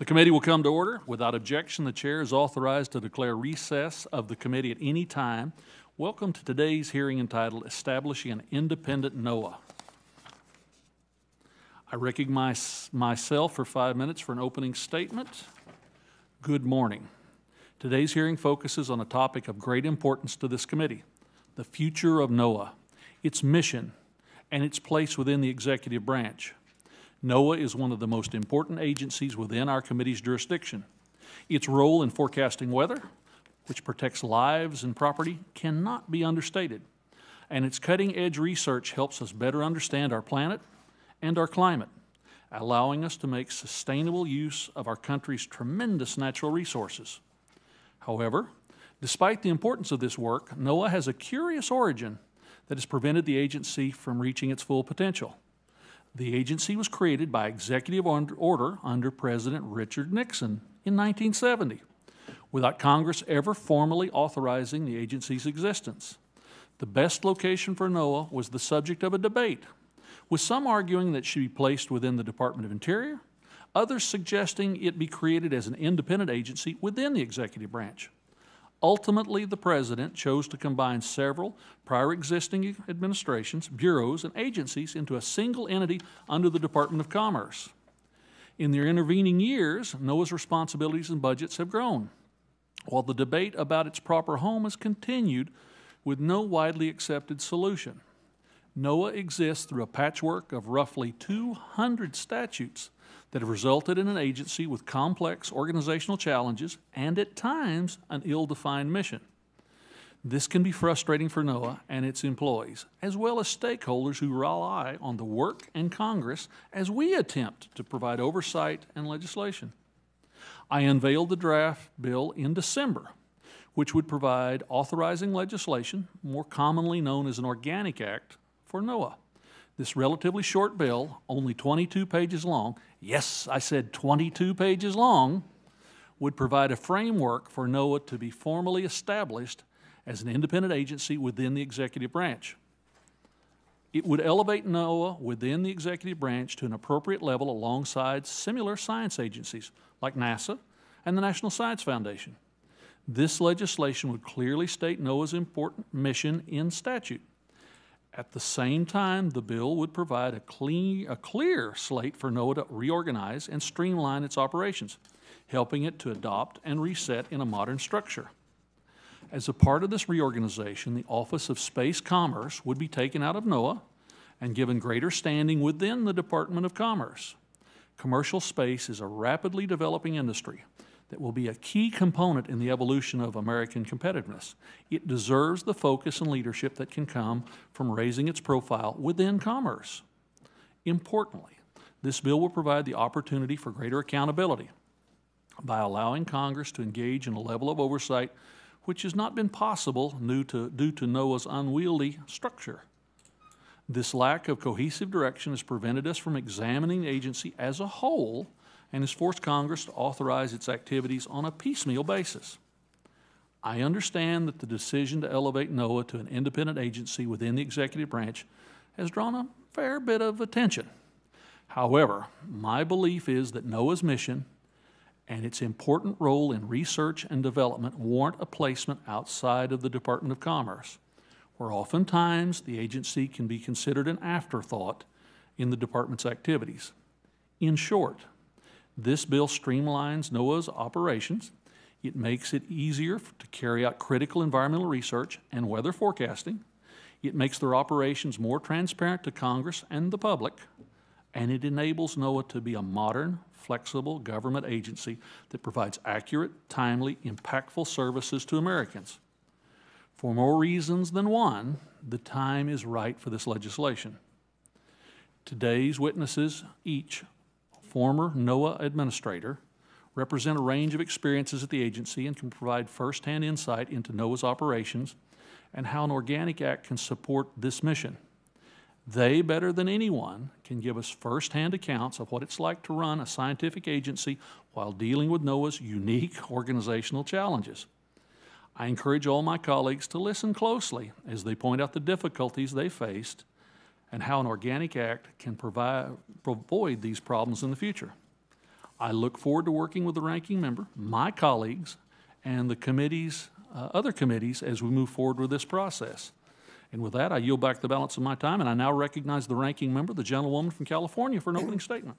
The committee will come to order. Without objection, the chair is authorized to declare recess of the committee at any time. Welcome to today's hearing entitled Establishing an Independent NOAA. I recognize myself for 5 minutes for an opening statement. Good morning. Today's hearing focuses on a topic of great importance to this committee, the future of NOAA, its mission, and its place within the executive branch. NOAA is one of the most important agencies within our committee's jurisdiction. Its role in forecasting weather, which protects lives and property, cannot be understated, and its cutting-edge research helps us better understand our planet and our climate, allowing us to make sustainable use of our country's tremendous natural resources. However, despite the importance of this work, NOAA has a curious origin that has prevented the agency from reaching its full potential. The agency was created by executive order under President Richard Nixon in 1970, without Congress ever formally authorizing the agency's existence. The best location for NOAA was the subject of a debate, with some arguing that it should be placed within the Department of Interior, others suggesting it be created as an independent agency within the executive branch. Ultimately, the President chose to combine several prior existing administrations, bureaus, and agencies into a single entity under the Department of Commerce. In the intervening years, NOAA's responsibilities and budgets have grown, while the debate about its proper home has continued with no widely accepted solution. NOAA exists through a patchwork of roughly 200 statutes that have resulted in an agency with complex organizational challenges and, at times, an ill-defined mission. This can be frustrating for NOAA and its employees, as well as stakeholders who rely on the work and Congress as we attempt to provide oversight and legislation. I unveiled the draft bill in December, which would provide authorizing legislation, more commonly known as an Organic Act, for NOAA. This relatively short bill, only 22 pages long, yes, I said 22 pages long, would provide a framework for NOAA to be formally established as an independent agency within the executive branch. It would elevate NOAA within the executive branch to an appropriate level alongside similar science agencies like NASA and the National Science Foundation. This legislation would clearly state NOAA's important mission in statute. At the same time, the bill would provide a clear slate for NOAA to reorganize and streamline its operations, helping it to adopt and reset in a modern structure. As a part of this reorganization, the Office of Space Commerce would be taken out of NOAA and given greater standing within the Department of Commerce. Commercial space is a rapidly developing industry that will be a key component in the evolution of American competitiveness. It deserves the focus and leadership that can come from raising its profile within commerce. Importantly, this bill will provide the opportunity for greater accountability by allowing Congress to engage in a level of oversight which has not been possible due to NOAA's unwieldy structure. This lack of cohesive direction has prevented us from examining the agency as a whole and has forced Congress to authorize its activities on a piecemeal basis. I understand that the decision to elevate NOAA to an independent agency within the executive branch has drawn a fair bit of attention. However, my belief is that NOAA's mission and its important role in research and development warrant a placement outside of the Department of Commerce, where oftentimes the agency can be considered an afterthought in the department's activities. In short, this bill streamlines NOAA's operations. It makes it easier to carry out critical environmental research and weather forecasting. It makes their operations more transparent to Congress and the public, and it enables NOAA to be a modern, flexible government agency that provides accurate, timely, impactful services to Americans. For more reasons than one, the time is right for this legislation. Today's witnesses, each former NOAA administrator, represent a range of experiences at the agency and can provide firsthand insight into NOAA's operations and how an Organic Act can support this mission. They, better than anyone, can give us firsthand accounts of what it's like to run a scientific agency while dealing with NOAA's unique organizational challenges. I encourage all my colleagues to listen closely as they point out the difficulties they faced and how an Organic Act can avoid these problems in the future. I look forward to working with the ranking member, my colleagues, and the committees, other committees as we move forward with this process. And with that, I yield back the balance of my time, and I now recognize the ranking member, the gentlewoman from California, for an opening statement.